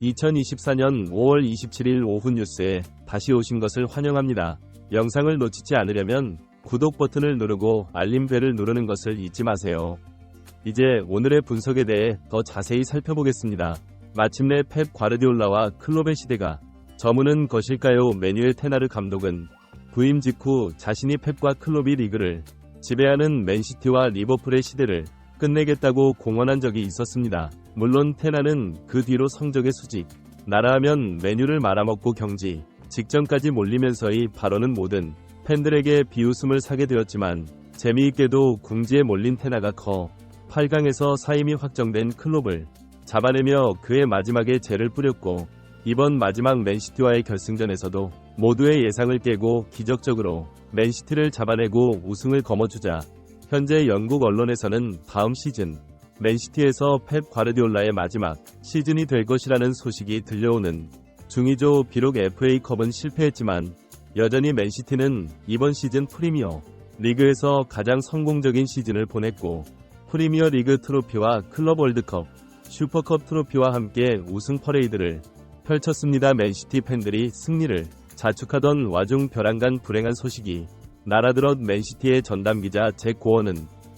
2024년 5월 27일 오후 뉴스에 다시 오신 것을 환영합니다. 영상을 놓치지 않으려면 구독 버튼을 누르고 알림벨을 누르는 것을 잊지 마세요. 이제 오늘의 분석에 대해 더 자세히 살펴보겠습니다. 마침내 펩 과르디올라와 클롭의 시대가 저무는 것일까요? 매뉴엘 테나르 감독은 부임 직후 자신이 펩과 클롭이 리그를 지배하는 맨시티와 리버풀의 시대를 끝내겠다고 공언한 적이 있었습니다. 물론 테나는 그 뒤로 성적의 수직, 나라하면 메뉴를 말아먹고 경지 직전까지 몰리면서의 발언은 모든 팬들에게 비웃음을 사게 되었지만 재미있게도 궁지에 몰린 테나가 8강에서 사임이 확정된 클롭을 잡아내며 그의 마지막에 재를 뿌렸고 이번 마지막 맨시티와의 결승전에서도 모두의 예상을 깨고 기적적으로 맨시티를 잡아내고 우승을 거머쥐자 현재 영국 언론에서는 다음 시즌 맨시티에서 펩 과르디올라의 마지막 시즌이 될 것이라는 소식이 들려오는 중이죠. 비록 FA컵은 실패했지만 여전히 맨시티는 이번 시즌 프리미어 리그에서 가장 성공적인 시즌을 보냈고 프리미어 리그 트로피와 클럽 월드컵, 슈퍼컵 트로피와 함께 우승 퍼레이드를 펼쳤습니다. 맨시티 팬들이 승리를 자축하던 와중 벼랑간 불행한 소식이 날아들었 맨시티의 전담기자 잭 고어는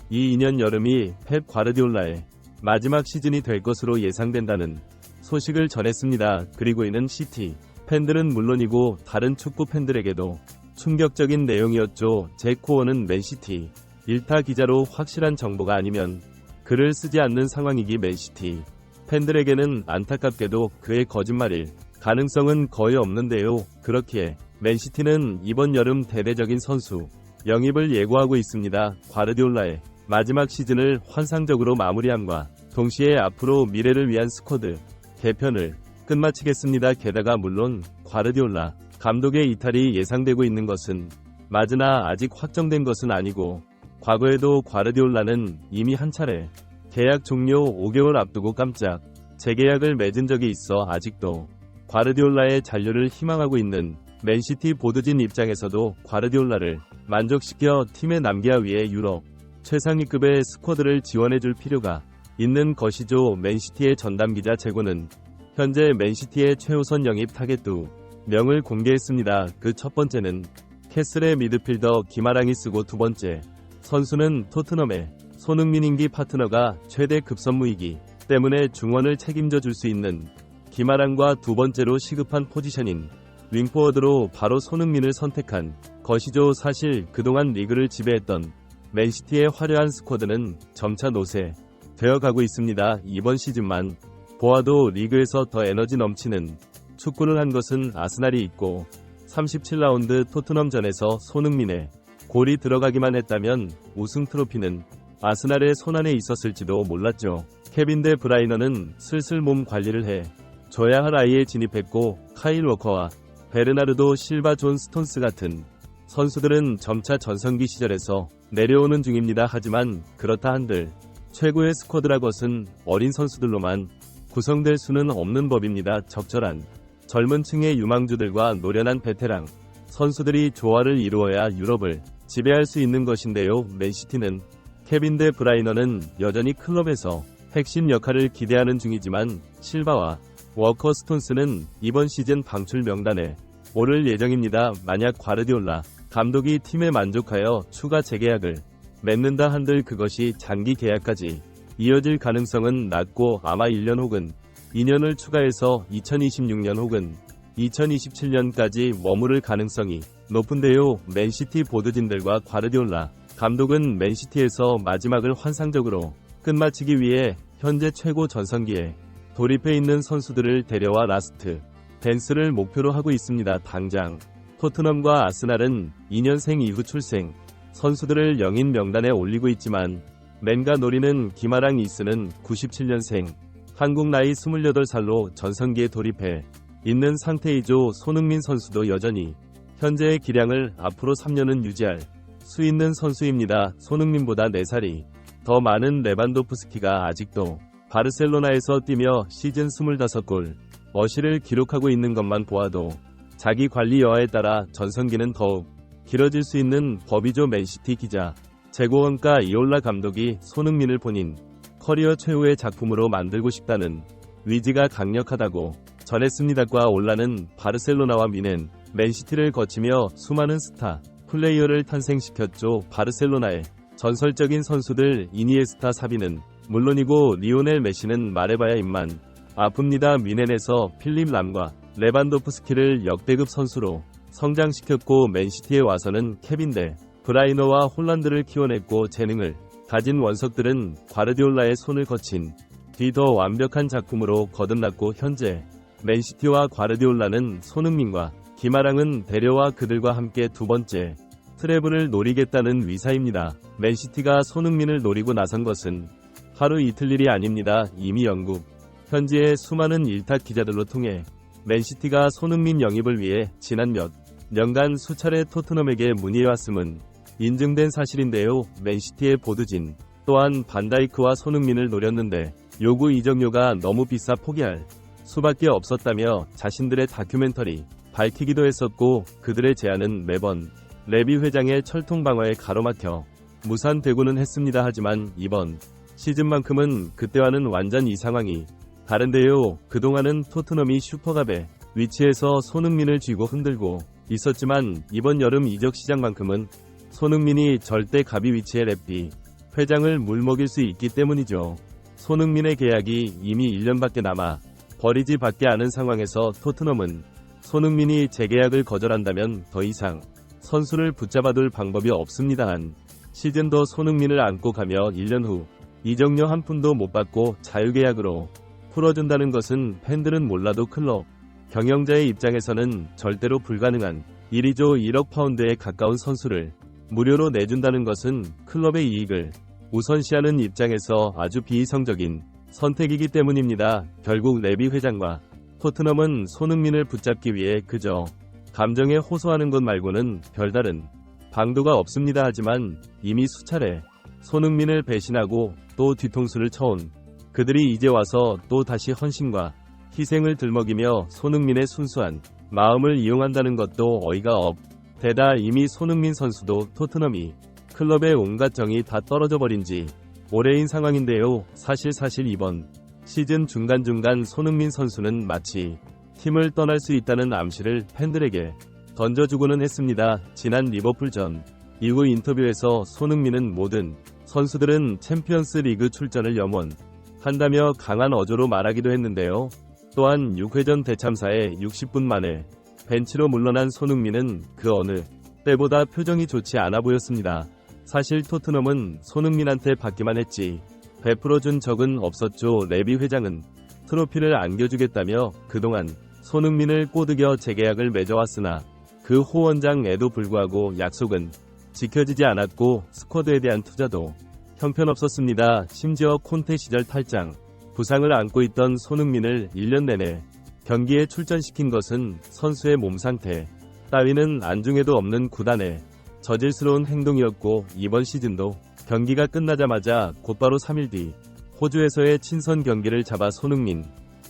이 2년 여름이 펩 과르디올라의 마지막 시즌이 될 것으로 예상된다는 소식을 전했습니다. 그리고 이는 시티 팬들은 물론이고 다른 축구 팬들에게도 충격적인 내용이었죠. 잭 고어는 맨시티 일타 기자로 확실한 정보가 아니면 글을 쓰지 않는 상황이기 맨시티 팬들에게는 안타깝게도 그의 거짓말일 가능성은 거의 없는데요. 그렇기에 맨시티는 이번 여름 대대적인 선수 영입을 예고하고 있습니다. 과르디올라의 마지막 시즌을 환상적으로 마무리함과 동시에 앞으로 미래를 위한 스쿼드 개편을 끝마치겠습니다. 게다가 물론 과르디올라 감독의 이탈이 예상되고 있는 것은 맞으나 아직 확정된 것은 아니고 과거에도 과르디올라는 이미 한 차례 계약 종료 5개월 앞두고 깜짝 재계약을 맺은 적이 있어 아직도 과르디올라의 잔류를 희망하고 있는 맨시티 보드진 입장에서도 과르디올라를 만족시켜 팀에 남겨야 위해 유럽 최상위급의 스쿼드를 지원해줄 필요가 있는 것이죠. 맨시티의 전담기자 제고는 현재 맨시티의 최우선 영입 타겟 2명을 공개했습니다. 그 첫 번째는 캐슬의 미드필더 기마랑이 쓰고 두 번째 선수는 토트넘의 손흥민인기 파트너가 최대 급선무이기 때문에 중원을 책임져 줄 수 있는 기마랑과 두 번째로 시급한 포지션인 윙포워드로 바로 손흥민을 선택한 것이죠. 사실 그동안 리그를 지배했던 맨시티의 화려한 스쿼드는 점차 노쇠 되어가고 있습니다. 이번 시즌만 보아도 리그에서 더 에너지 넘치는 축구를 한 것은 아스날이 있고 37라운드 토트넘전에서 손흥민의 골이 들어가기만 했다면 우승 트로피는 아스날의 손안에 있었을지도 몰랐죠. 케빈 데 브라이너는 슬슬 몸 관리를 해 줘야 할 나이에 진입했고 카일 워커와 베르나르도 실바 존 스톤스 같은 선수들은 점차 전성기 시절에서 내려오는 중입니다. 하지만 그렇다 한들 최고의 스쿼드라 것은 어린 선수들로만 구성될 수는 없는 법입니다. 적절한 젊은 층의 유망주들과 노련한 베테랑 선수들이 조화를 이루어야 유럽을 지배할 수 있는 것인데요. 맨시티는 케빈 데 브라이너는 여전히 클럽에서 핵심 역할을 기대하는 중이지만 실바와 워커 스톤스는 이번 시즌 방출 명단에 오를 예정입니다. 만약 과르디올라 감독이 팀에 만족하여 추가 재계약을 맺는다 한들 그것이 장기 계약까지 이어질 가능성은 낮고 아마 1년 혹은 2년을 추가해서 2026년 혹은 2027년까지 머무를 가능성이 높은데요. 맨시티 보드진들과 과르디올라 감독은 맨시티에서 마지막을 환상적으로 끝마치기 위해 현재 최고 전성기에 돌입해 있는 선수들을 데려와 라스트 댄스를 목표로 하고 있습니다. 당장 토트넘과 아스날은 2년생 이후 출생 선수들을 영인 명단에 올리고 있지만 맨과 노리는 기마랑 이스는 97년생 한국 나이 28살로 전성기에 돌입해 있는 상태이죠. 손흥민 선수도 여전히 현재의 기량을 앞으로 3년은 유지할 수 있는 선수입니다. 손흥민보다 4살이 더 많은 레반도프스키가 아직도 바르셀로나에서 뛰며 시즌 25골 머시를 기록하고 있는 것만 보아도 자기 관리 여하에 따라 전성기는 더욱 길어질 수 있는 법이죠. 맨시티 기자 제고원가 이올라 감독이 손흥민을 본인 커리어 최후의 작품으로 만들고 싶다는 의지가 강력하다고 전했습니다과 올라는 바르셀로나와 뮌헨, 맨시티를 거치며 수많은 스타 플레이어를 탄생시켰죠. 바르셀로나의 전설적인 선수들 이니에스타 사비는 물론이고 리오넬 메시는 말해봐야 입만 아픕니다. 뮌헨에서 필립 람과 레반도프스키를 역대급 선수로 성장시켰고 맨시티에 와서는 케빈 데 브라이너와 홀란드를 키워냈고 재능을 가진 원석들은 과르디올라의 손을 거친 뒤 더 완벽한 작품으로 거듭났고 현재 맨시티와 과르디올라는 손흥민과 김아랑은 데려와 그들과 함께 두 번째 트래블을 노리겠다는 위사입니다. 맨시티가 손흥민을 노리고 나선 것은 하루 이틀 일이 아닙니다. 이미 영국 현지의 수많은 일탁 기자들로 통해 맨시티가 손흥민 영입을 위해 지난 몇 년간 수차례 토트넘에게 문의해왔음은 인증된 사실인데요. 맨시티의 보드진 또한 반다이크와 손흥민을 노렸는데 요구 이적료가 너무 비싸 포기할 수밖에 없었다며 자신들의 다큐멘터리 밝히기도 했었고 그들의 제안은 매번 레비 회장의 철통 방어에 가로막혀 무산되고는 했습니다. 하지만 이번 시즌만큼은 그때와는 완전 이 상황이 다른데요. 그동안은 토트넘이 슈퍼갑의 위치에서 손흥민을 쥐고 흔들고 있었지만 이번 여름 이적 시장만큼은 손흥민이 절대 갑이 위치에 래비 회장을 물먹일 수 있기 때문이죠. 손흥민의 계약이 이미 1년밖에 남아 버리지 밖에 않은 상황에서 토트넘은 손흥민이 재계약을 거절한다면 더 이상 선수를 붙잡아둘 방법이 없습니다. 한 시즌 더 손흥민을 안고 가며 1년 후 이적료 한 푼도 못 받고 자유계약으로 풀어준다는 것은 팬들은 몰라도 클럽 경영자의 입장에서는 절대로 불가능한 일이죠. 1억 파운드에 가까운 선수를 무료로 내준다는 것은 클럽의 이익을 우선시하는 입장에서 아주 비이성적인 선택이기 때문입니다. 결국 레비 회장과 토트넘은 손흥민을 붙잡기 위해 그저 감정에 호소하는 것 말고는 별다른 방도가 없습니다. 하지만 이미 수차례 손흥민을 배신하고 또 뒤통수를 쳐온 그들이 이제 와서 또 다시 헌신과 희생을 들먹이며 손흥민의 순수한 마음을 이용한다는 것도 어이가 없대다. 이미 손흥민 선수도 토트넘이 클럽의 온갖 정이 다 떨어져 버린 지 오래인 상황인데요. 사실 이번 시즌 중간중간 손흥민 선수는 마치 팀을 떠날 수 있다는 암시를 팬들에게 던져주고는 했습니다. 지난 리버풀전 이후 인터뷰에서 손흥민은 모든 선수들은 챔피언스 리그 출전을 염원한다며 강한 어조로 말하기도 했는데요. 또한 6회전 대참사에 60분 만에 벤치로 물러난 손흥민은 그 어느 때보다 표정이 좋지 않아 보였습니다. 사실 토트넘은 손흥민한테 받기만 했지 베풀어준 적은 없었죠. 레비 회장은 트로피를 안겨주겠다며 그동안 손흥민을 꼬드겨 재계약을 맺어왔으나 그 호언장에도 불구하고 약속은 지켜지지 않았고 스쿼드에 대한 투자도 형편없었습니다. 심지어 콘테 시절 탈장 부상을 안고 있던 손흥민을 1년 내내 경기에 출전시킨 것은 선수의 몸 상태 따위는 안중에도 없는 구단의 저질스러운 행동이었고 이번 시즌도 경기가 끝나자마자 곧바로 3일 뒤 호주에서의 친선 경기를 잡아 손흥민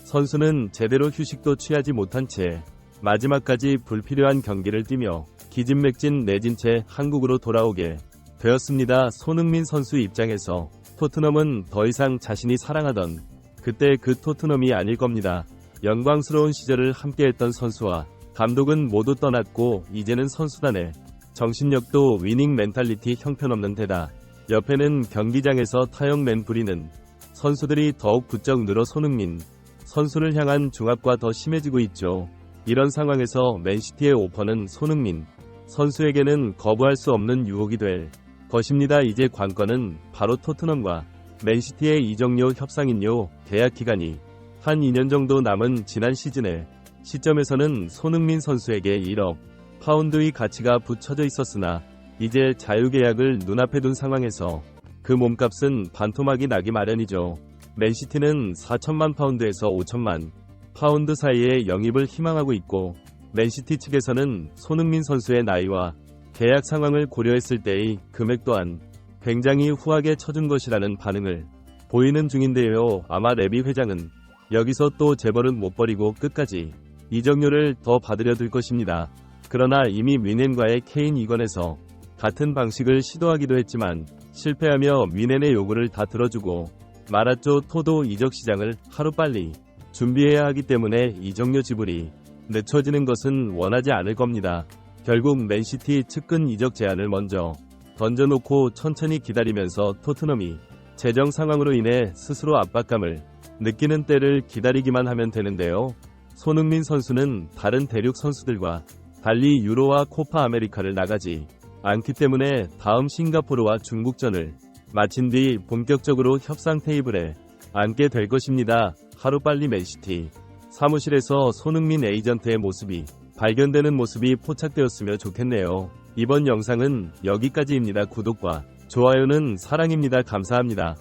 선수는 제대로 휴식도 취하지 못한 채 마지막까지 불필요한 경기를 뛰며 기진맥진 내진 채 한국으로 돌아오게 되었습니다. 손흥민 선수 입장에서 토트넘은 더 이상 자신이 사랑하던 그때 그 토트넘이 아닐 겁니다. 영광스러운 시절을 함께했던 선수와 감독은 모두 떠났고 이제는 선수단의 정신력도 위닝 멘탈리티 형편없는 데다 옆에는 경기장에서 타영맨 부리는 선수들이 더욱 부쩍 늘어 손흥민 선수를 향한 중압과 더 심해지고 있죠. 이런 상황에서 맨시티의 오퍼는 손흥민 선수에게는 거부할 수 없는 유혹이 될 것입니다. 이제 관건은 바로 토트넘과 맨시티의 이적료 협상인요. 계약 기간이 한 2년 정도 남은 지난 시즌의 시점에서는 손흥민 선수에게 1억 파운드의 가치가 붙여져 있었으나 이제 자유계약을 눈앞에 둔 상황에서 그 몸값은 반토막이 나기 마련이죠. 맨시티는 4천만 파운드에서 5천만 파운드 사이의 영입을 희망하고 있고 맨시티 측에서는 손흥민 선수의 나이와 계약 상황을 고려했을 때의 금액 또한 굉장히 후하게 쳐준 것이라는 반응을 보이는 중인데요. 아마 레비 회장은 여기서 또 재벌은 못 버리고 끝까지 이적료를 더 받으려 들 것입니다. 그러나 이미 뮌헨과의 케인 이건에서 같은 방식을 시도하기도 했지만 실패하며 뮌헨의 요구를 다 들어주고 말았죠. 토도 이적 시장을 하루빨리 준비해야 하기 때문에 이적료 지불이 늦춰지는 것은 원하지 않을 겁니다. 결국 맨시티 측근 이적 제안을 먼저 던져놓고 천천히 기다리면서 토트넘이 재정 상황으로 인해 스스로 압박감을 느끼는 때를 기다리기만 하면 되는데요. 손흥민 선수는 다른 대륙 선수들과 달리 유로와 코파 아메리카를 나가지 않기 때문에 다음 싱가포르와 중국전을 마친 뒤 본격적으로 협상 테이블에 앉게 될 것입니다. 하루빨리 맨시티 사무실에서 손흥민 에이전트의 모습이 발견되는 모습이 포착되었으면 좋겠네요. 이번 영상은 여기까지입니다. 구독과 좋아요는 사랑입니다. 감사합니다.